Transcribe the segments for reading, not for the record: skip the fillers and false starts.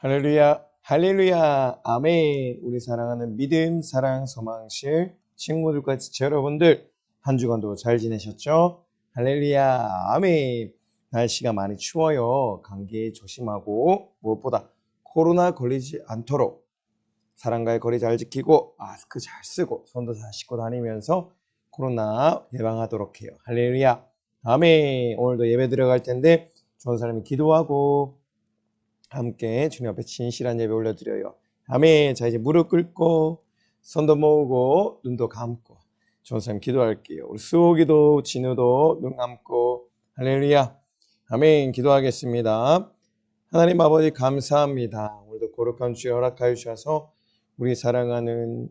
할렐루야, 할렐루야, 아멘. 우리 사랑하는 믿음, 사랑, 소망실 친구들과 지체 여러분들 한 주간도 잘 지내셨죠? 할렐루야, 아멘. 날씨가 많이 추워요. 감기 조심하고 무엇보다 코로나 걸리지 않도록 사람과의 거리 잘 지키고 마스크 잘 쓰고 손도 잘 씻고 다니면서 코로나 예방하도록 해요. 할렐루야, 아멘. 오늘도 예배 들어갈 텐데 좋은 사람이 기도하고 함께 주님 앞에 진실한 예배 올려드려요. 아멘. 자, 이제 무릎 꿇고 손도 모으고 눈도 감고 좋은 사람 기도할게요. 우리 수호기도 진우도 눈 감고 할렐루야, 아멘. 기도하겠습니다. 하나님 아버지 감사합니다. 오늘도 거룩한 주에 허락하여 주셔서 우리 사랑하는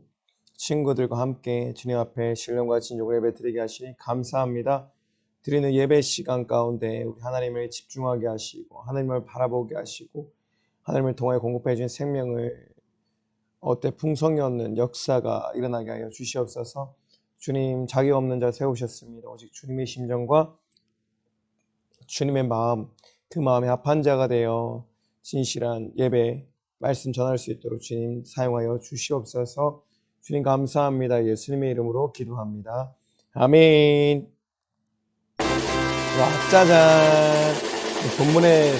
친구들과 함께 주님 앞에 신령과 진정으로 예배 드리게 하시니 감사합니다. 드리는 예배 시간 가운데 우리 하나님을 집중하게 하시고 하나님을 바라보게 하시고 하나님을 통하여 공급해 주신 생명을 풍성이 없는 역사가 일어나게 하여 주시옵소서. 주님, 자격 없는 자 세우셨습니다. 오직 주님의 심정과 주님의 마음, 그 마음에 합한 자가 되어 진실한 예배 말씀 전할 수 있도록 주님 사용하여 주시옵소서. 주님 감사합니다. 예수님의 이름으로 기도합니다. 아멘. 와, 짜잔. 본문의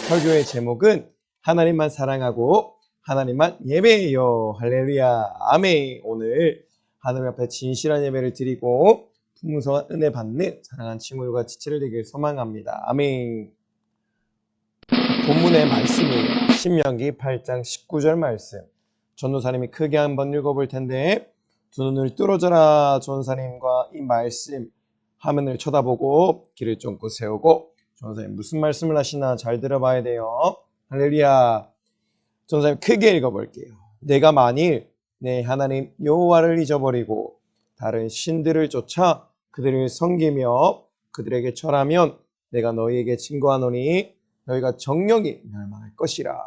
설교의 제목은 하나님만 사랑하고 하나님만 예배해요. 할렐루야, 아멘. 오늘 하나님 앞에 진실한 예배를 드리고 풍성한 은혜 받는 사랑하는 친구들과 지체를 되길 소망합니다. 아멘. 본문의 말씀이에요. 신명기 8장 19절 말씀. 전도사님이 크게 한번 읽어볼 텐데, 두 눈을 뚫어져라. 전도사님과 이 말씀 화면을 쳐다보고 귀를 쫑긋 세우고 전도사님 무슨 말씀을 하시나 잘 들어봐야 돼요. 할렐루야. 전도사님 크게 읽어볼게요. 내가 만일 내 하나님 여호와를 잊어버리고 다른 신들을 쫓아 그들을 섬기며 그들에게 절하면 내가 너희에게 증거하노니 너희가 정령이 멸망할 것이라.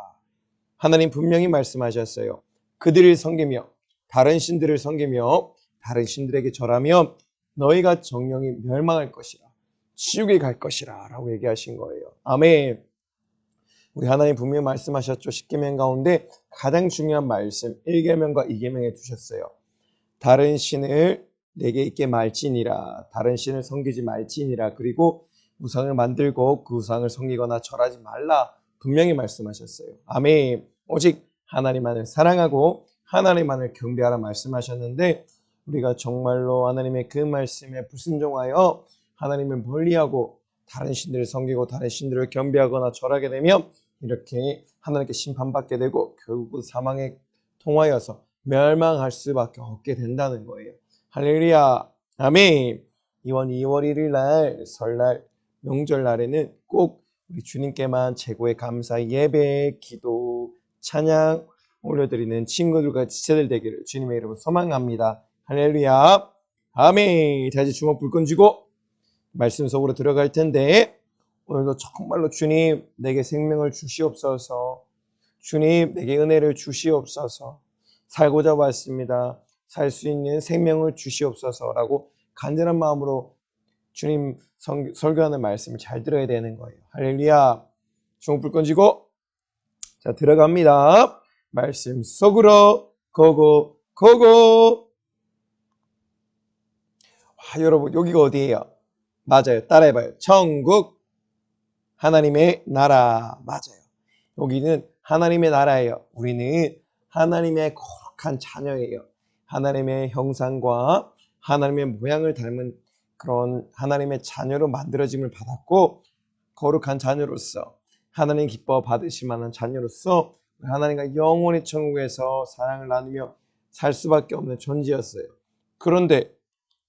하나님 분명히 말씀하셨어요. 그들을 섬기며 다른 신들을 섬기며 다른 신들에게 절하면 너희가 정령이 멸망할 것이라, 지옥에 갈 것이라 라고 얘기하신 거예요. 아멘. 우리 하나님 분명히 말씀하셨죠. 10계명 가운데 가장 중요한 말씀 1계명과 2계명에 두셨어요. 다른 신을 내게 있게 말지니라. 다른 신을 섬기지 말지니라. 그리고 우상을 만들고 그 우상을 섬기거나 절하지 말라. 분명히 말씀하셨어요. 아멘. 오직 하나님만을 사랑하고 하나님만을 경배하라 말씀하셨는데, 우리가 정말로 하나님의 그 말씀에 불순종하여 하나님을 멀리하고 다른 신들을 섬기고 다른 신들을 경배하거나 절하게 되면 이렇게 하나님께 심판받게 되고 결국 사망에 통하여서 멸망할 수밖에 없게 된다는 거예요. 할렐루야, 아멘. 이번 2월 1일 날 설날 명절날에는 꼭 우리 주님께만 최고의 감사 예배, 기도, 찬양 올려드리는 친구들과 지체들 되기를 주님의 이름으로 소망합니다. 할렐루야, 아멘. 자, 이제 주먹 불 끈지고 말씀 속으로 들어갈 텐데, 오늘도 정말로 주님 내게 생명을 주시옵소서. 주님 내게 은혜를 주시옵소서. 살고자 왔습니다. 살 수 있는 생명을 주시옵소서라고 간절한 마음으로 주님 설교하는 말씀을 잘 들어야 되는 거예요. 할렐루야. 주먹 불 끈지고 자, 들어갑니다. 말씀 속으로 고고 고고. 와, 여러분 여기가 어디예요? 맞아요. 따라해봐요. 천국, 하나님의 나라. 맞아요. 여기는 하나님의 나라예요. 우리는 하나님의 거룩한 자녀예요. 하나님의 형상과 하나님의 모양을 닮은 그런 하나님의 자녀로 만들어짐을 받았고, 거룩한 자녀로서 하나님 기뻐 받으실 만한 자녀로서 하나님과 영원히 천국에서 사랑을 나누며 살 수밖에 없는 존재였어요. 그런데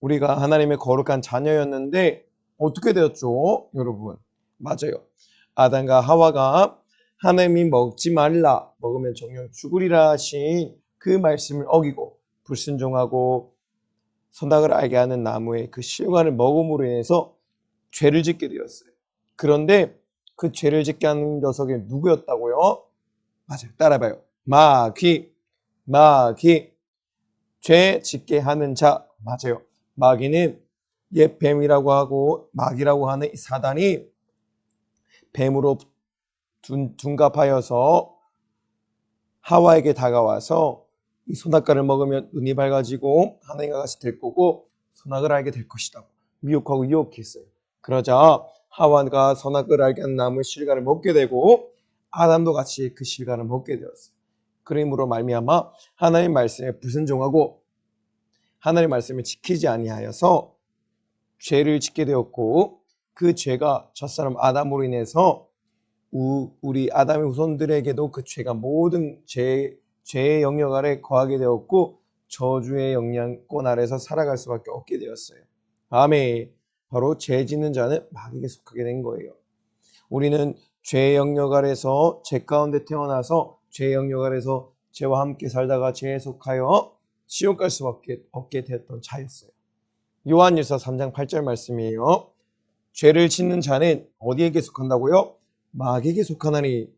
우리가 하나님의 거룩한 자녀였는데 어떻게 되었죠? 여러분, 맞아요. 아담과 하와가 하나님이 먹지 말라, 먹으면 정령 죽으리라 하신 그 말씀을 어기고 불순종하고 선악을 알게 하는 나무의 그 실과를 먹음으로 인해서 죄를 짓게 되었어요. 그런데 그 죄를 짓게 하는 녀석이 누구였다고요? 맞아요. 따라봐요. 마귀. 죄 짓게 하는 자. 맞아요. 마귀는 옛 뱀이라고 하고 마귀라고 하는 이 사단이 뱀으로 둔갑하여서 하와에게 다가와서 이 선악과를 먹으면 눈이 밝아지고 하나님과 같이 될 거고 선악을 알게 될 것이다. 미혹하고 유혹했어요. 그러자 하와가 선악을 알게 하는 나무의 실과를 먹게 되고 아담도 같이 그 실과를 먹게 되었어요. 그러므로 말미암아 하나님 말씀에 불순종하고 하나님 말씀을 지키지 아니하여서 죄를 짓게 되었고 그 죄가 첫사람 아담으로 인해서 우리 아담의 후손들에게도 그 죄가 모든 죄의 영역 아래 거하게 되었고 저주의 영향권 아래서 살아갈 수밖에 없게 되었어요. 아멘. 바로 죄 짓는 자는 마귀에게 속하게 된 거예요. 우리는 죄의 영역 아래서 죄 가운데 태어나서 죄의 영역 아래서 죄와 함께 살다가 죄에 속하여 지옥 갈 수밖에 없게 되었던 자였어요. 요한일서 3장 8절 말씀이에요. 죄를 짓는 자는 어디에게 속한다고요? 마귀에게 속하나니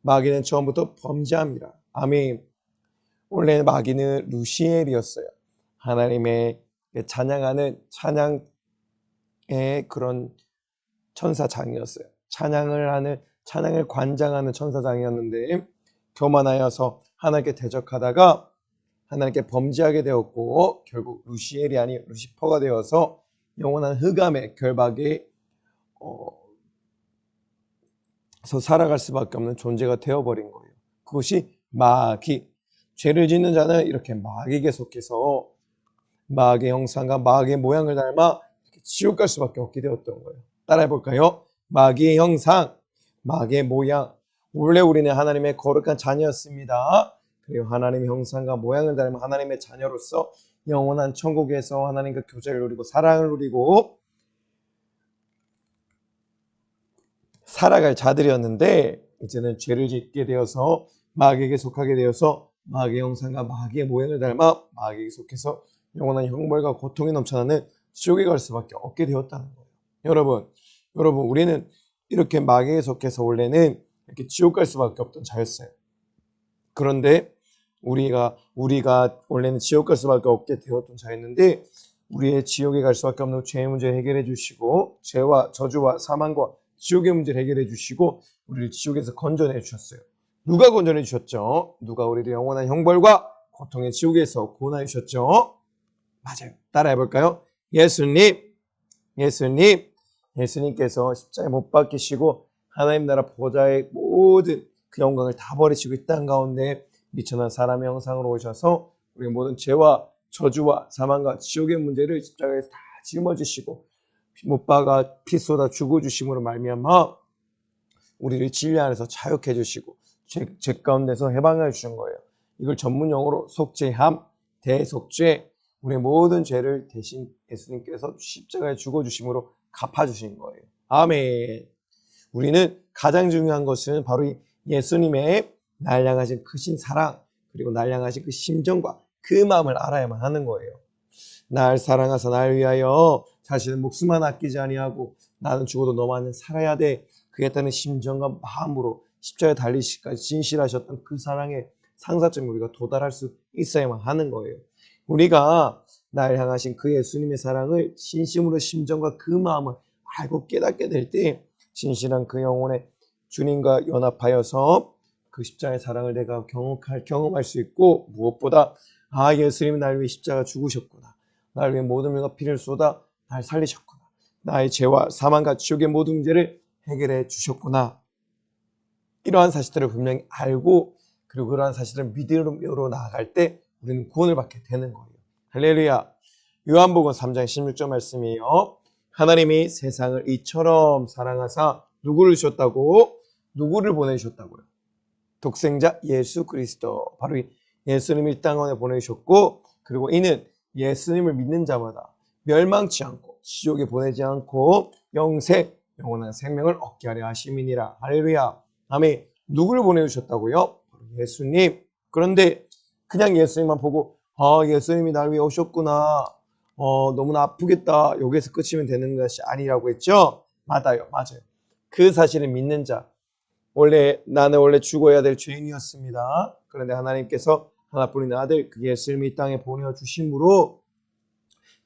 마귀는 처음부터 범죄함이라. 아멘. 원래 마귀는 루시엘이었어요. 하나님의 찬양하는 찬양의 그런 천사장이었어요. 찬양을 관장하는 천사장이었는데 교만하여서 하나님께 대적하다가 하나님께 범죄하게 되었고 결국 루시엘이 아닌 루시퍼가 되어서 영원한 흑암의 결박에 살아갈 수밖에 없는 존재가 되어버린 거예요. 그것이 마귀. 죄를 짓는 자는 이렇게 마귀에게 속해서 마귀의 형상과 마귀의 모양을 닮아 지옥 갈 수밖에 없게 되었던 거예요. 따라해볼까요? 마귀의 형상, 마귀의 모양. 원래 우리는 하나님의 거룩한 자녀였습니다. 그리고 하나님의 형상과 모양을 닮은 하나님의 자녀로서 영원한 천국에서 하나님과 교제를 누리고 사랑을 누리고 살아갈 자들이었는데 이제는 죄를 짓게 되어서 마귀에게 속하게 되어서 마귀의 형상과 마귀의 모양을 닮아 마귀에게 속해서 영원한 형벌과 고통이 넘쳐나는 지옥에 갈 수밖에 없게 되었다는 거예요. 여러분 우리는 이렇게 마귀에 속해서 원래는 이렇게 지옥 갈 수밖에 없던 자였어요. 그런데 우리가 원래는 지옥 갈 수밖에 없게 되었던 자였는데 우리의 지옥에 갈 수밖에 없는 죄의 문제를 해결해 주시고 죄와 저주와 사망과 지옥의 문제를 해결해 주시고 우리를 지옥에서 건져내 주셨어요. 누가 건져내 주셨죠? 누가 우리를 영원한 형벌과 고통의 지옥에서 구원해 주셨죠? 맞아요. 따라해 볼까요? 예수님께서 십자가에 못 박히시고 하나님 나라 보좌의 모든 그 영광을 다 버리시고 이 땅 가운데 미천한 사람의 형상으로 오셔서 우리 모든 죄와 저주와 사망과 지옥의 문제를 십자가에서 다 짊어지시고 못 박아 피 쏟아 죽어주심으로 말미암아 우리를 진리 안에서 자유케 해주시고 죄 가운데서 해방해 주신 거예요. 이걸 전문 용어로 속죄함, 대속죄, 우리의 모든 죄를 대신 예수님께서 십자가에 죽어주심으로 갚아주신 거예요. 아멘. 우리는 가장 중요한 것은 바로 예수님의 날 향하신 크신 사랑 그리고 날 향하신 그 심정과 그 마음을 알아야만 하는 거예요. 날 사랑하사 날 위하여 자신의 목숨만 아끼지 아니하고 나는 죽어도 너만은 살아야 돼. 그겠다는 심정과 마음으로 십자가에 달리시기까지 진실하셨던 그 사랑의 상사점에 우리가 도달할 수 있어야만 하는 거예요. 우리가 날 향하신 그 예수님의 사랑을 진심으로 심정과 그 마음을 알고 깨닫게 될 때 진실한 그 영혼의 주님과 연합하여서 그 십자가의 사랑을 내가 경험할 수 있고 무엇보다 예수님이 날 위해 십자가 죽으셨구나. 날 위해 모든 물과 피를 쏟아 날 살리셨구나. 나의 죄와 사망과 지옥의 모든 문제를 해결해 주셨구나. 이러한 사실들을 분명히 알고 그리고 그러한 사실을 믿음으로 나아갈 때 우리는 구원을 받게 되는 거예요. 할렐루야. 요한복음 3장 16절 말씀이에요. 하나님이 세상을 이처럼 사랑하사 누구를 주셨다고? 누구를 보내주셨다고요? 독생자 예수 그리스도. 바로 예수님을 이 땅에 보내주셨고 그리고 이는 예수님을 믿는 자마다 멸망치 않고 지옥에 보내지 않고 영원한 생명을 얻게 하려 하심이니라. 할렐루야. 아멘. 누구를 보내주셨다고요? 예수님. 그런데 그냥 예수님만 보고 예수님이 날 위해 오셨구나. 너무나 아프겠다. 여기서 끝이면 되는 것이 아니라고 했죠? 맞아요. 그 사실을 믿는 자. 나는 원래 죽어야 될 죄인이었습니다. 그런데 하나님께서 하나뿐인 아들 그 예수님이 이 땅에 보내주심으로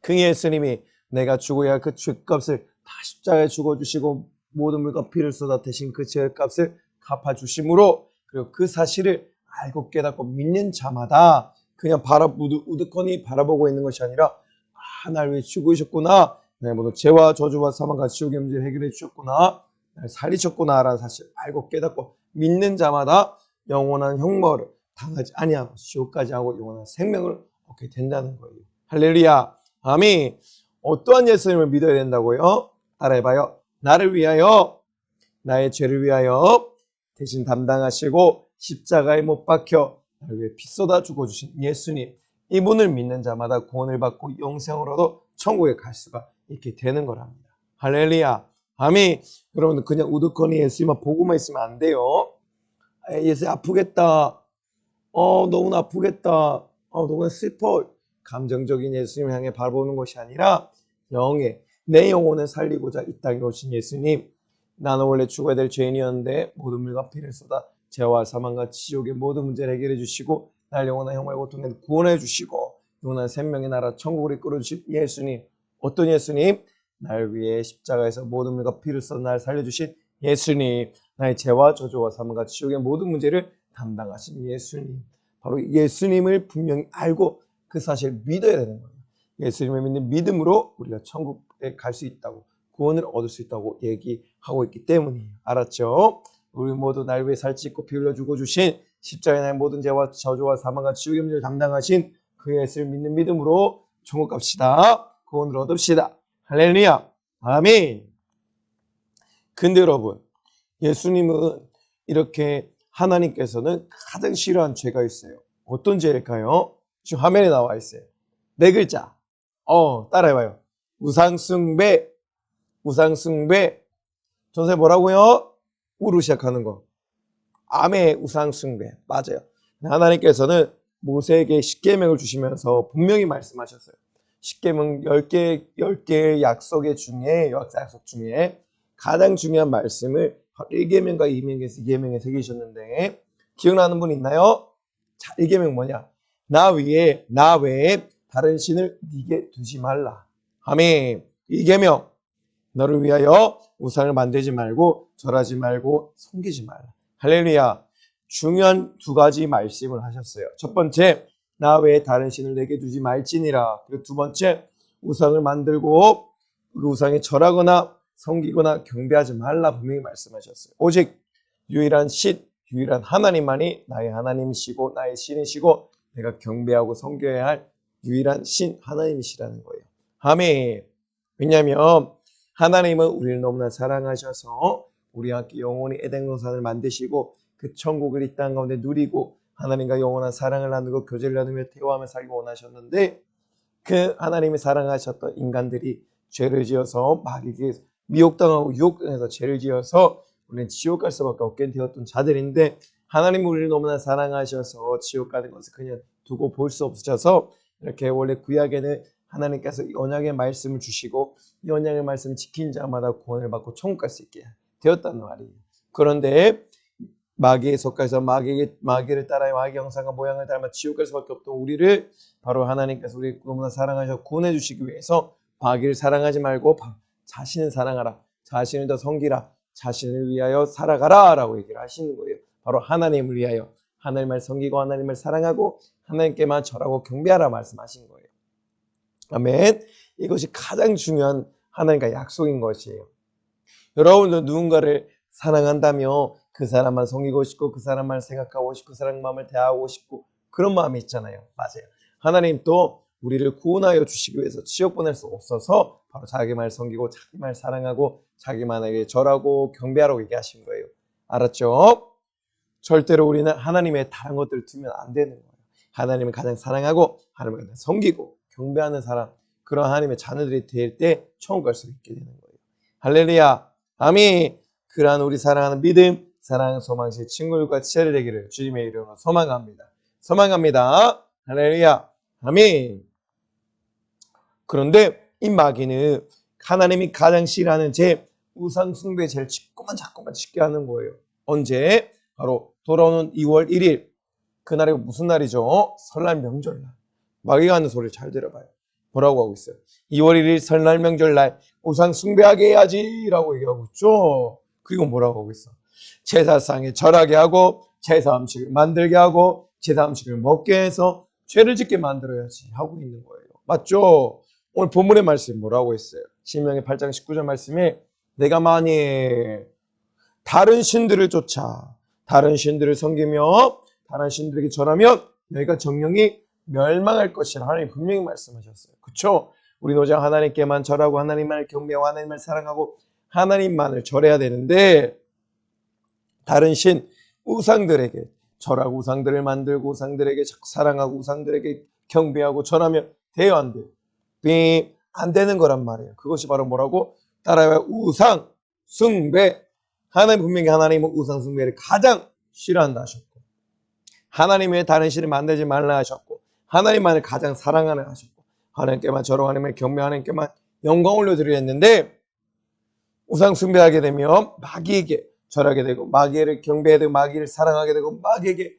그 예수님이 내가 죽어야 할 그 죄값을 다 십자가에 죽어주시고 모든 물과 피를 쏟아 대신 그 죄값을 갚아주심으로 그리고 그 사실을 알고 깨닫고 믿는 자마다 그냥 우두커니 바라보고 있는 것이 아니라 날 위해 죽으셨구나. 내 모든 죄와 저주와 사망과 지옥의 문제를 해결해 주셨구나. 날 살리셨구나라는 사실 알고 깨닫고 믿는 자마다 영원한 형벌을 당하지 아니하고 지옥까지 하고 영원한 생명을 얻게 된다는 거예요. 할렐루야. 아멘. 어떠한 예수님을 믿어야 된다고요? 따라해봐요. 나를 위하여, 나의 죄를 위하여 대신 담당하시고 십자가에 못 박혀 나를 위해 피 쏟아 죽어주신 예수님. 이분을 믿는 자마다 구원을 받고 영생을 얻어 천국에 갈 수가 있게 되는 거랍니다. 할렐루야. 아멘. 여러분들 그냥 우두커니 예수님만 보고만 있으면 안 돼요. 예수 아프겠다. 너무나 아프겠다. 너무나 슬퍼. 감정적인 예수님을 향해 바라보는 것이 아니라 내 영혼을 살리고자 이 땅에 오신 예수님. 나는 원래 죽어야 될 죄인이었는데 모든 물과 피를 쏟아 죄와 사망과 지옥의 모든 문제를 해결해 주시고 날 영원한 형벌 고통에 구원해 주시고 영원한 생명의 나라 천국으로 이끌어 주신 예수님. 어떤 예수님? 날 위해 십자가에서 모든 물과 피를 쏟아 날 살려주신 예수님. 나의 죄와 저주와 사망과 지옥의 모든 문제를 담당하신 예수님. 바로 예수님을 분명히 알고 그 사실을 믿어야 되는 거예요. 예수님을 믿는 믿음으로 우리가 천국에 갈 수 있다고, 구원을 얻을 수 있다고 얘기하고 있기 때문이에요. 알았죠? 우리 모두 날 위해 살찌고 피 흘려 죽어주신 십자가에 날 모든 죄와 저주와 사망과 지옥의 문제를 담당하신 그 예수를 믿는 믿음으로 천국 갑시다. 구원을 얻읍시다. 할렐루야. 아멘. 근데 여러분, 예수님은 이렇게 하나님께서는 가장 싫어하는 죄가 있어요. 어떤 죄일까요? 지금 화면에 나와 있어요. 네 글자. 따라해봐요. 우상숭배. 우상숭배. 전세 뭐라고요? 우로 시작하는 거. 암의 우상숭배. 맞아요. 하나님께서는 모세에게 십계명을 주시면서 분명히 말씀하셨어요. 십계명 10개의 약속 중에 가장 중요한 말씀을 1계명과 2계명에 새기셨는데 기억나는 분 있나요? 자, 1계명 뭐냐? 나 외에 다른 신을 네게 두지 말라. 아멘. 2계명 너를 위하여 우상을 만들지 말고 절하지 말고 섬기지 말라. 할렐루야. 중요한 두 가지 말씀을 하셨어요. 첫 번째, 나 외에 다른 신을 내게 두지 말지니라. 그리고 두 번째, 우상을 만들고 그 우상에 절하거나 섬기거나 경배하지 말라 분명히 말씀하셨어요. 오직 유일한 하나님만이 나의 하나님이시고 나의 신이시고 내가 경배하고 섬겨야 할 유일한 신 하나님이시라는 거예요. 아멘. 왜냐하면 하나님은 우리를 너무나 사랑하셔서 우리와 함께 영원히 에덴 동산을 만드시고 그 천국을 이 땅 가운데 누리고 하나님과 영원한 사랑을 나누고 교제를 나누며 대화하며 살기 원하셨는데 그 하나님이 사랑하셨던 인간들이 죄를 지어서 마귀에게 미혹당하고 유혹당해서 죄를 지어서 우리는 지옥 갈 수밖에 없게 되었던 자들인데 하나님은 우리를 너무나 사랑하셔서 지옥 가는 것을 그냥 두고 볼 수 없으셔서 이렇게 원래 구약에는 하나님께서 이 언약의 말씀을 주시고 이 언약의 말씀을 지킨 자마다 구원을 받고 천국 갈 수 있게 되었다는 말이에요. 그런데 마귀에 속해서 마귀를 따라 마귀 형상과 모양을 닮아 지옥 갈 수밖에 없던 우리를 바로 하나님께서 우리 너무나 사랑하셔서 구원해 주시기 위해서 마귀를 사랑하지 말고 자신을 사랑하라. 자신을 더 섬기라. 자신을 위하여 살아가라 라고 얘기를 하시는 거예요. 바로 하나님을 위하여 하나님을 섬기고 하나님을 사랑하고 하나님께만 절하고 경배하라 말씀하신 거예요. 아멘. 이것이 가장 중요한 하나님과 약속인 것이에요. 여러분도 누군가를 사랑한다며 그 사람만 섬기고 싶고 그 사람만 생각하고 싶고 그 사람 마음을 대하고 싶고 그런 마음이 있잖아요. 맞아요. 하나님 또 우리를 구원하여 주시기 위해서 지옥 보낼 수 없어서 바로 자기만 섬기고 자기만 사랑하고 자기만에게 절하고 경배하라고 얘기하신 거예요. 알았죠? 절대로 우리는 하나님의 다른 것들을 두면 안 되는 거예요. 하나님을 가장 사랑하고 하나님을 가장 섬기고 경배하는 사람, 그런 하나님의 자녀들이 될 때 천국 갈 수 있게 되는 거예요. 할렐루야. 아멘. 그러한 우리 사랑하는 믿음, 사랑, 소망시 친구들과 치열을 되기를 주님의 이름으로 소망합니다. 소망합니다. 할렐루야. 아멘. 그런데 이 마귀는 하나님이 가장 싫어하는 죄, 우상 숭배 죄를 자꾸만 짓게 하는 거예요. 언제? 바로 돌아오는 2월 1일. 그날이 무슨 날이죠? 설날 명절날. 마귀가 하는 소리를 잘 들어봐요. 뭐라고 하고 있어요? 2월 1일 설날 명절날 우상 숭배하게 해야지 라고 얘기하고 있죠. 그리고 뭐라고 하고 있어? 제사상에 절하게 하고 제사 음식을 만들게 하고 제사 음식을 먹게 해서 죄를 짓게 만들어야지 하고 있는 거예요. 맞죠? 오늘 본문의 말씀이 뭐라고 했어요? 신명기 8장 19절 말씀에 내가 만일 다른 신들을 쫓아 다른 신들을 섬기며 다른 신들에게 절하면 너희가 정령이 멸망할 것이라 하나님 분명히 말씀하셨어요. 그렇죠? 우리는 오직 하나님께만 절하고 하나님만을 경배하고 하나님을 사랑하고 하나님만을 절해야 되는데 다른 신 우상들에게 절하고 우상들을 만들고 우상들에게 사랑하고 우상들에게 경배하고 절하면 돼요, 안 돼요? 안 되는 거란 말이에요. 그것이 바로 뭐라고? 따라야 우상 숭배. 하나님 분명히 하나님은 우상 숭배를 가장 싫어한다 하셨고 하나님의 다른 신을 만들지 말라 하셨고 하나님만을 가장 사랑하라 하셨고 하나님께만 절하고 하나님을 경배하는 하나님께만 영광 올려드리려 했는데 우상 숭배하게 되면 마귀에게 절하게 되고 마귀를 경배하게 되고 마귀를 사랑하게 되고 마귀에게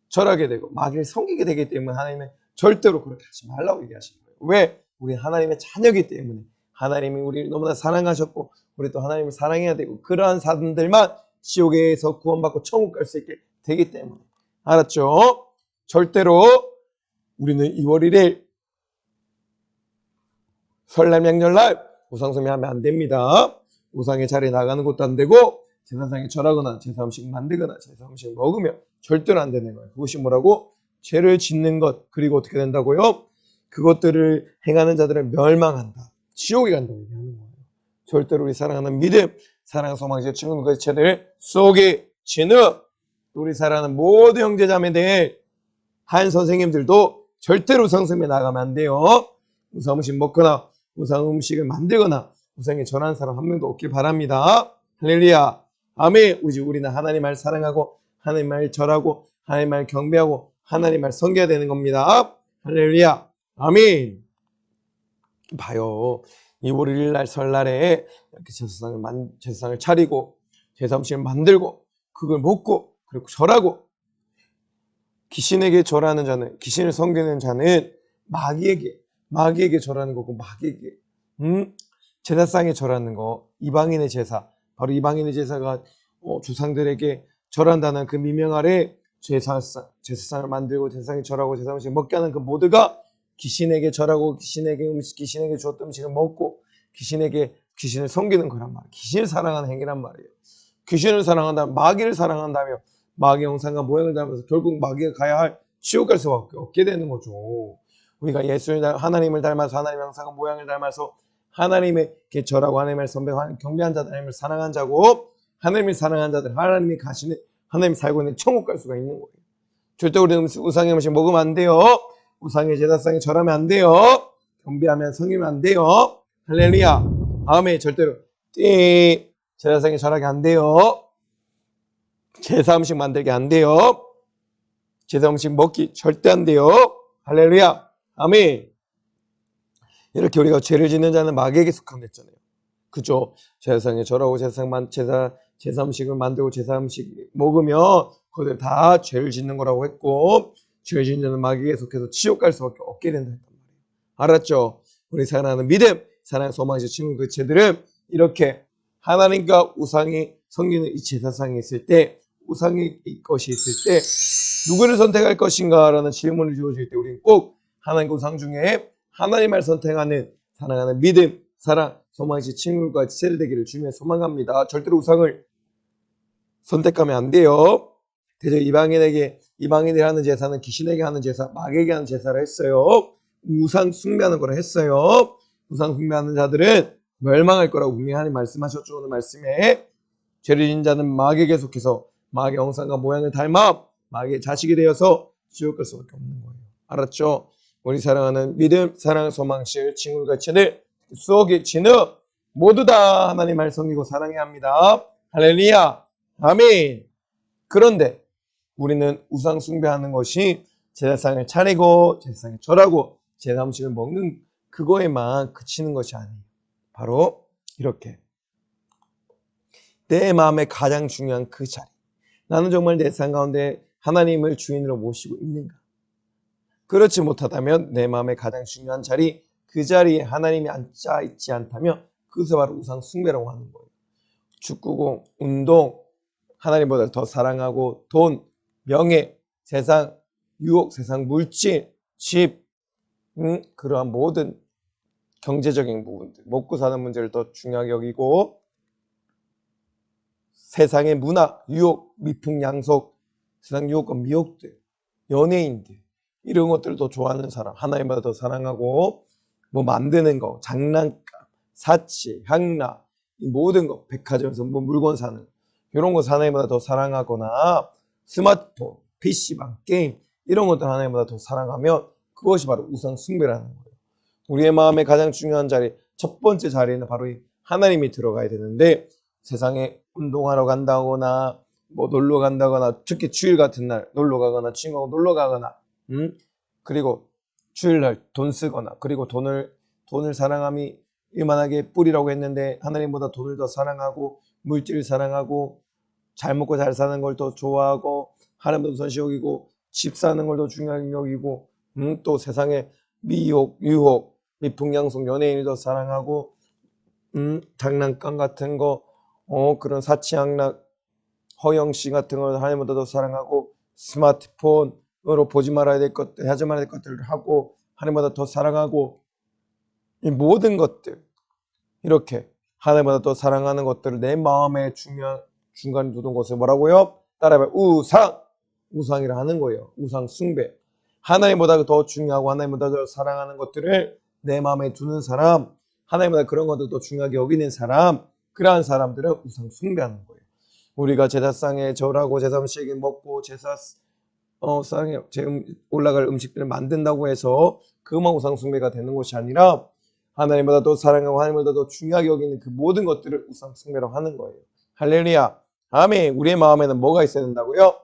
절하게 되고 마귀를 섬기게 되기 때문에 하나님은 절대로 그렇게 하지 말라고 얘기하신 거예요. 왜? 우리 하나님의 자녀이기 때문에 하나님이 우리를 너무나 사랑하셨고 우리 또 하나님을 사랑해야 되고 그러한 사람들만 지옥에서 구원받고 천국 갈 수 있게 되기 때문에 알았죠? 절대로 우리는 2월 1일 설날 명절날 우상 숭배하면 안 됩니다. 우상의 자리에 나가는 것도 안 되고 제사상에 절하거나 제사 음식 만들거나 제사 음식 먹으면 절대로 안 되는 거예요. 그것이 뭐라고? 죄를 짓는 것. 그리고 어떻게 된다고요? 그것들을 행하는 자들은 멸망한다. 지옥에 간다고 얘기하는 거예요. 절대로 우리 사랑하는 믿음, 사랑, 소망, 친구, 그 죄들 속에 진흙, 우리 사랑하는 모든 형제자매들, 한 선생님들도 절대로 우상 숭배 나가면 안 돼요. 우상 음식 먹거나 우상 음식을 만들거나 우상에 절하는 사람 한 명도 없길 바랍니다. 할렐루야. 아멘. 우리는 하나님 말 사랑하고 하나님 말 절하고 하나님 말 경배하고 하나님 말 섬겨야 되는 겁니다. 할렐루야. 아멘. 봐요. 2월 1일 날 설날에 이렇게 제사상을 차리고 제사 음식을 만들고 그걸 먹고 그리고 절하고 귀신에게 절하는 자는 귀신을 섬기는 자는 마귀에게 절하는 거고 마귀에게 제사상에 절하는 거 이방인의 제사 바로 이방인의 제사가 조상들에게 절한다는 그 미명 아래 제사상을 만들고 제사상에 절하고 제사 음식 먹게 하는 그 모두가 귀신에게 절하고 귀신에게 주었던 음식을 먹고 귀신을 섬기는 거란 말이에요. 귀신을 사랑하는 행위란 말이에요. 귀신을 사랑한다면 마귀를 사랑한다면 마귀의 형상과 모양을 닮아서 결국 마귀가 가야 할 지옥 갈 수밖에 없게 되는 거죠. 우리가 하나님을 닮아서 하나님의 형상과 모양을 닮아서 하나님에게 절하고 하나님을 선배하고 경배한 자들 하나님을 사랑한 자고 하나님을 사랑한 자들 하나님이 살고 있는 천국 갈 수가 있는 거예요. 절대 우리는 우상의 음식 먹으면 안 돼요. 우상의 제사상에 절하면 안 돼요. 경배하면 섬기면 안 돼요. 할렐루야. 아멘. 절대로 제사상에 절하게 안 돼요. 제사 음식 만들게 안 돼요. 제사 음식 먹기 절대 안 돼요. 할렐루야. 아멘. 이렇게 우리가 죄를 짓는 자는 마귀에게 속한 됐잖아요. 그죠? 제사상에 절하고 제사 음식을 만들고 제사 음식 먹으면 그들 다 죄를 짓는 거라고 했고 죄를 짓는 자는 마귀에게 속해서 지옥 갈 수밖에 없게 된다 했단 말이에요. 알았죠? 우리 사랑하는 믿음, 사랑하는 소망의 친구 그 죄들은 이렇게 하나님과 우상이 섬기는 이 제사상에 있을 때 우상의 것이 있을 때 누구를 선택할 것인가라는 질문을 주어질 때 우리는 꼭 하나님과 우상 중에 하나님을 선택하는 사랑하는 믿음, 사랑, 소망의 친구가 세례되기를 주님의 소망합니다. 절대로 우상을 선택하면 안 돼요. 대저 이방인이 하는 제사는 귀신에게 하는 제사, 마귀에게 하는 제사를 했어요. 우상 숭배하는 거를 했어요. 우상 숭배하는 자들은 멸망할 거라고 분명히 하나님 말씀하셨죠. 오늘 말씀에 죄를 지은 자는 마귀에게 속해서 마귀의 형상과 모양을 닮아 마귀의 자식이 되어서 지옥 갈 수밖에 없는 거예요. 알았죠? 우리 사랑하는 믿음, 사랑, 소망, 친구가 친을 수옥의 진흙 모두 다 하나님 말 섬기고 사랑해야 합니다. 할렐루야. 아멘. 그런데 우리는 우상 숭배하는 것이 제사상을 차리고 제사상에 절하고 제사 음식을 먹는 그거에만 그치는 것이 아니에요. 바로 이렇게 내 마음에 가장 중요한 그 자리. 나는 정말 내 삶 가운데 하나님을 주인으로 모시고 있는가? 그렇지 못하다면 내 마음에 가장 중요한 자리, 그 자리에 하나님이 앉아 있지 않다면 그것을 바로 우상 숭배라고 하는 거예요. 축구공, 운동, 하나님보다 더 사랑하고 돈, 명예, 세상, 유혹, 세상 물질, 집, 그러한 모든 경제적인 부분들, 먹고 사는 문제를 더 중요하게 여기고 세상의 문화, 유혹, 미풍양속, 세상 유혹과 미혹들, 연예인들 이런 것들을 더 좋아하는 사람, 하나님보다 더 사랑하고 뭐 만드는 거, 장난감, 사치, 향락 이 모든 거, 백화점에서 뭐 물건 사는 이런 거 하나님보다 더 사랑하거나 스마트폰, PC방, 게임 이런 것들 하나님보다 더 사랑하면 그것이 바로 우상 숭배라는 거예요. 우리의 마음의 가장 중요한 자리, 첫 번째 자리에는 바로 이 하나님이 들어가야 되는데 세상에 운동하러 간다거나 뭐 놀러 간다거나 특히 주일 같은 날 놀러 가거나 친구하고 놀러 가거나 그리고 주일날 돈 쓰거나 그리고 돈을 사랑함이 이만하게 뿌리라고 했는데 하나님보다 돈을 더 사랑하고 물질을 사랑하고 잘 먹고 잘 사는 걸 더 좋아하고 하나님보다 우선시 여기고 집 사는 걸 더 중요하게 여기고 또 세상에 미혹, 유혹, 미풍양속 연예인을 더 사랑하고 장난감 같은 거 그런 사치양락 허영씨 같은 걸 하나님보다 더 사랑하고 스마트폰으로 보지 말아야 될 것들 하지 말아야 될 것들을 하고 하나님보다 더 사랑하고 이 모든 것들 이렇게 하나님보다 더 사랑하는 것들을 내 마음의 중간에 두는 것을 뭐라고요? 따라해봐요. 우상이라 하는 거예요. 우상 숭배. 하나님보다 더 중요하고 하나님보다 더 사랑하는 것들을 내 마음에 두는 사람, 하나님보다 그런 것들 더 중요하게 여기는 사람, 그러한 사람들은 우상 숭배하는 거예요. 우리가 제사상에 절하고 제사음식을 먹고 제사상에 올라갈 음식들을 만든다고 해서 그만 우상 숭배가 되는 것이 아니라 하나님보다 더 사랑하고 하나님보다 더 중요하게 여기는 그 모든 것들을 우상 숭배라고 하는 거예요. 할렐루야. 아멘. 우리의 마음에는 뭐가 있어야 된다고요?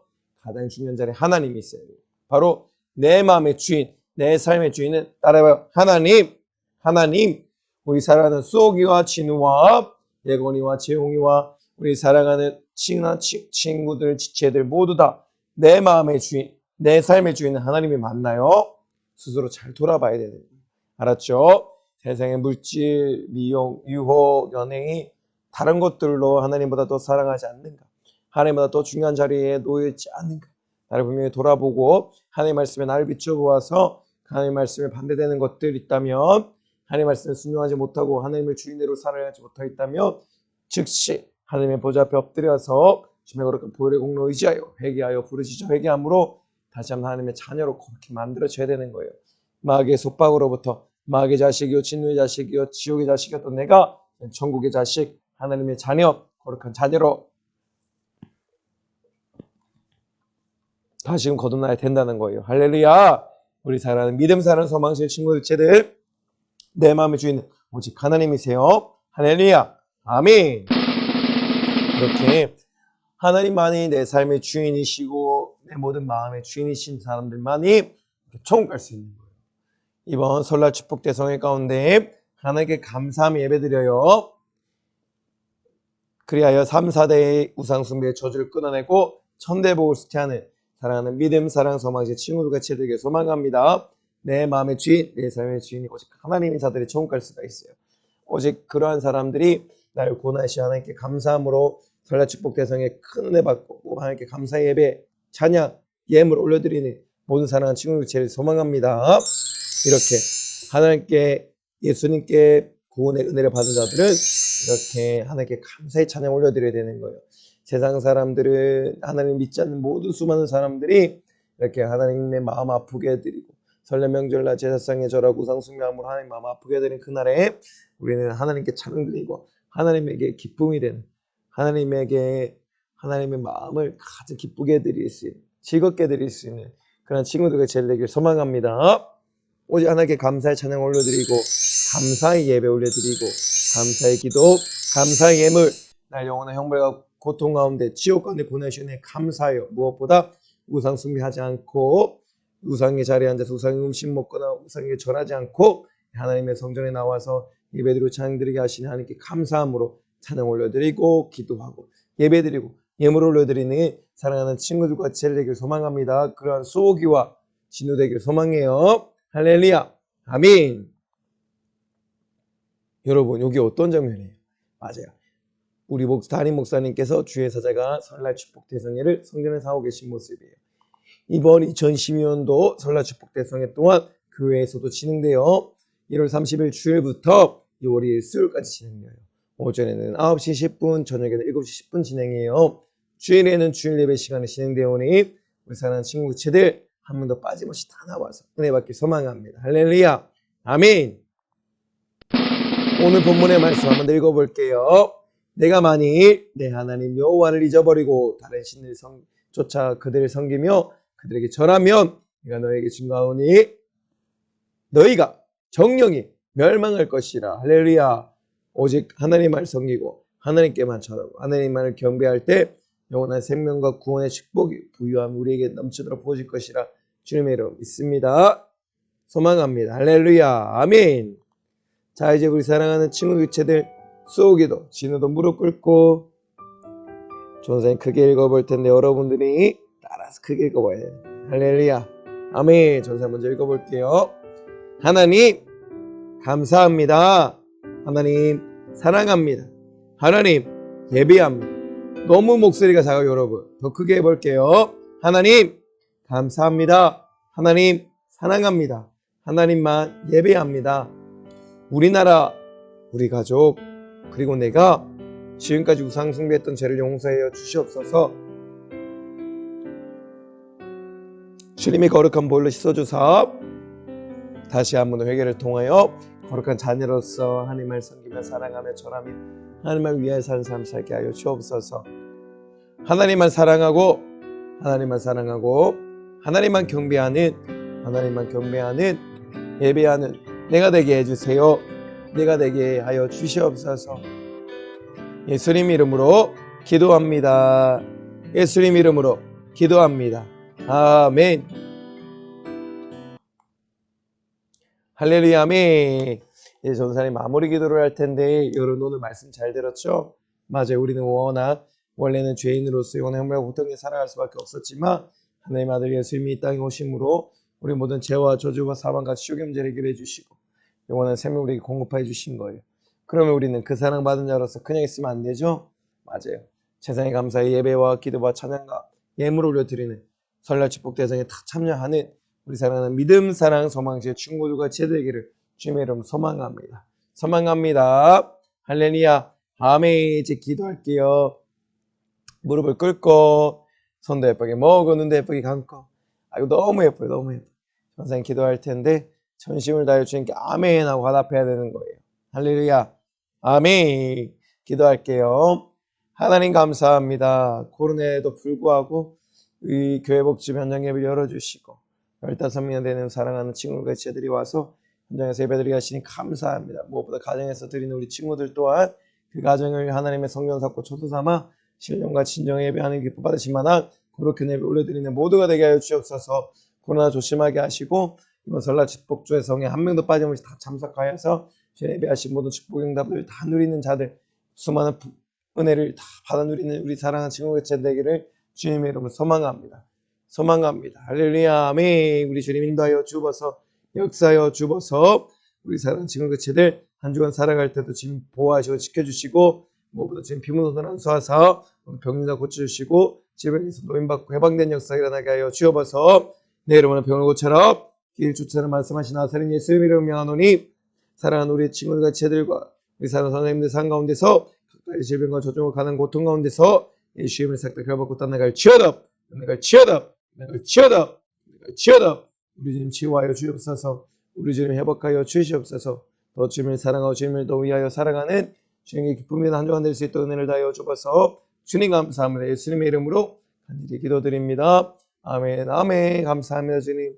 가장 중요한 자리에 하나님이 있어야 돼요. 바로 내 마음의 주인, 내 삶의 주인은 따라해봐요. 하나님. 우리 사랑하는 수옥이와 진우와 예건이와 재홍이와 우리 사랑하는 친구들, 지체들 모두 다 내 마음의 주인, 내 삶의 주인은 하나님이 맞나요? 스스로 잘 돌아봐야 되는 거예요. 알았죠? 세상의 물질, 미용, 유혹, 연예인 다른 것들로 하나님보다 더 사랑하지 않는가? 하나님보다 더 중요한 자리에 놓여있지 않는가? 나를 분명히 돌아보고 하나님의 말씀에 나를 비춰보아서 하나님의 말씀에 반대되는 것들 있다면 하나님의 말씀에 순종하지 못하고 하나님을 주인으로 살아가지 못하겠다면 즉시 하나님의 보좌 앞에 엎드려서 주님의 거룩한 보혈의 공로 의지하여 회개하여 부르짖어 회개함으로 다시 한번 하나님의 자녀로 그렇게 만들어져야 되는 거예요. 마귀의 속박으로부터 마귀의 자식이요 진노의 자식이요 지옥의 자식이었던 내가 천국의 자식 하나님의 자녀 거룩한 자녀로 다시금 거듭나야 된다는 거예요. 할렐루야. 우리 사랑하는 믿음 사랑하는 소망실 친구들 제들 내 마음의 주인 오직 하나님이세요. 할렐루야. 아멘. 이렇게 하나님만이 내 삶의 주인이시고 내 모든 마음의 주인이신 사람들만이 천국 갈 수 있는 거예요. 이번 설날 축복 대성회 가운데 하나님께 감사함 예배드려요. 그리하여 3, 4대의 우상숭배의 저주를 끊어내고 천대복을 수태하는 사랑하는 믿음, 사랑, 소망의 친구들과 지체들에게 소망합니다. 내 마음의 주인, 내 삶의 주인이 오직 하나님인 자들이 천국 갈 수가 있어요. 오직 그러한 사람들이 나를 고난하시 하나님께 감사함으로 설날 축복 대성에 큰 은혜 받고 하나님께 감사 예배, 찬양, 예물 올려드리는 모든 사랑하는 친구들 제일 소망합니다. 이렇게 하나님께 예수님께 구원의 은혜를 받은 자들은 이렇게 하나님께 감사의 찬양 올려드려야 되는 거예요. 세상 사람들은 하나님 믿지 않는 모든 수많은 사람들이 이렇게 하나님의 마음 아프게 해드리고 설날 명절날 제사상에 절하고 우상숭배함으로 하나님 마음 아프게 해드리는 그날에 우리는 하나님께 찬양 드리고 하나님에게 기쁨이 되는 하나님에게 하나님의 마음을 가장 기쁘게 해드릴 수 있는 즐겁게 해드릴 수 있는 그런 친구들과 제일 되길 소망합니다. 오직 하나님께 감사의 찬양 올려드리고 감사의 예배 올려드리고 감사의 기도 감사의 예물 날 영원한 형벌과 고통 가운데 지옥 가운데 보내주시니 감사해요. 무엇보다 우상 숭배하지 않고 우상의 자리에 앉아서 우상의 음식 먹거나 우상에게 절하지 않고 하나님의 성전에 나와서 예배드리고 찬양드리게 하시니 하나님께 감사함으로 찬양 올려드리고 기도하고 예배드리고 예물 올려드리는 사랑하는 친구들과 제일 되길 소망합니다. 그러한 수호기와 진우 되길 소망해요. 할렐루야. 아멘. 여러분 여기 어떤 장면이에요? 맞아요. 우리 담임 목사님께서 주의 사자가 설날 축복 대성회를 성전에서 하고 계신 모습이에요. 이번 2012년도 설날 축복 대성회 또한 교회에서도 진행되어 1월 30일 주일부터 2월 2일 수요일까지 진행돼요. 오전에는 9시 10분, 저녁에는 7시 10분 진행해요. 주일에는 주일 예배 시간에 진행되어 오니 우리 사랑하는 친구체들 한 번 더 빠짐없이 다 나와서 은혜 받기 소망합니다. 할렐루야. 아멘. 오늘 본문의 말씀 한번 더 읽어볼게요. 내가 만일 내 하나님 여호와를 잊어버리고 다른 신을 쫓아 그들을 섬기며 그들에게 절하면 내가 너에게 증거하오니 너희가 정령이 멸망할 것이라. 할렐루야. 오직 하나님만 섬기고 하나님께만 절하고 하나님만을 경배할 때 영원한 생명과 구원의 축복이 부유함 우리에게 넘치도록 부어질 것이라 주님의 이름 믿습니다. 소망합니다. 할렐루야. 아멘. 자, 이제 우리 사랑하는 친구 교체들 수호기도 진우도 무릎 꿇고 전사님 크게 읽어볼 텐데 여러분들이 따라서 크게 읽어봐야 돼요. 할렐루야. 아멘. 전사 먼저 읽어볼게요. 하나님 감사합니다. 하나님 사랑합니다. 하나님 예배합니다. 너무 목소리가 작아요, 여러분. 더 크게 해볼게요. 하나님 감사합니다. 하나님 사랑합니다. 하나님만 예배합니다. 우리나라, 우리 가족, 그리고 내가 지금까지 우상 숭배했던 죄를 용서하여 주시옵소서. 주님이 거룩한 볼로 씻어주사 다시 한번 회개를 통하여 거룩한 자녀로서 하나님을 섬기며 사랑하며 절하며 하나님을 위하여 사는 삶 살게 하여 주옵소서. 하나님만 사랑하고 하나님만 경배하는 예배하는 내가 되게 해주세요. 내가 되게 하여 주시옵소서. 예수님 이름으로 기도합니다. 예수님 이름으로 기도합니다. 아멘. 할렐루야. 아멘. 이제 전사님 마무리 기도를 할 텐데 여러분 오늘 말씀 잘 들었죠? 맞아요. 우리는 원래는 죄인으로서 영원한 형벌과 고통에 살아갈 수밖에 없었지만 하나님 아들 예수님이 이 땅에 오심으로 우리 모든 죄와 저주와 사망과 지옥의 문제를 해결해 주시고 영원한 생명을 우리에게 공급해 주신 거예요. 그러면 우리는 그 사랑받은 자로서 그냥 있으면 안 되죠? 맞아요. 세상에 감사의 예배와 기도와 찬양과 예물을 올려드리는 설날 축복 대성에 다 참여하는 우리 사랑하는 믿음, 사랑, 소망지의 친구들과 제자들에게를 주님의 이름 소망합니다. 소망합니다. 할렐루야. 아멘. 이제 기도할게요. 무릎을 꿇고 손도 예쁘게 모으고 눈도 예쁘게 감고 아이고 너무 예뻐요. 너무 예뻐요. 선생님 기도할 텐데 전심을 다해 주님께 아멘 하고 화답해야 되는 거예요. 할렐루야. 아멘. 기도할게요. 하나님 감사합니다. 코로나에도 불구하고 이 교회 복집 현장 예배를 열어주시고 15명 되는 사랑하는 친구들과 제들이 와서 현장에서 예배드리게 하시니 감사합니다. 무엇보다 가정에서 드리는 우리 친구들 또한 그 가정을 하나님의 성령 삼고 초도 삼아 신령과 진정의 예배하는 기쁨 받으신 만한 거룩한 예배 올려드리는 모두가 되게 하여 주옵소서. 코로나 조심하게 하시고 이번 설날 축복주의 성에 한 명도 빠짐없이 다 참석하여서 예배하신 모든 축복 응답을 다 누리는 자들 수많은 은혜를 다 받아 누리는 우리 사랑하는 친구의 제되기를 주님의 이름으로 소망합니다. 소망합니다. 할렐루야. 아멘. 우리 주님 인도하여 주옵소서. 역사하여 주옵소서. 우리 사랑하는 친구의 제들 한 주간 살아갈 때도 지금 보호하시고 지켜주시고 무엇보다 지금 비문호선 안수하사 병자 고쳐주시고 집에서 노인받고 해방된 역사가 일어나게 하여 주옵소서. 내 이름으로 병을 고쳐라 길 주차를 말씀하신 나사렛 예수 이름으로 명하노니 사랑하는 우리 친구들과 제들과 우리 사랑하는 선생님들 산 가운데서 각가의 질병과 조종을 가는 고통 가운데서 예수 이름을 싹 다 결받고 떠나갈 치어다 내가 치어다 우리 주님 치유하여 주옵소서. 우리 주님 회복하여 주시옵소서. 더 주님을 사랑하고 주님을 더 위하여 살아가는 주님의 기쁨이 한 주간 될 수 있도록 은혜를 다하여 주옵소서. 주님 감사합니다. 예수님의 이름으로 간절히 기도드립니다. 아멘. 아멘. 감사합니다 주님.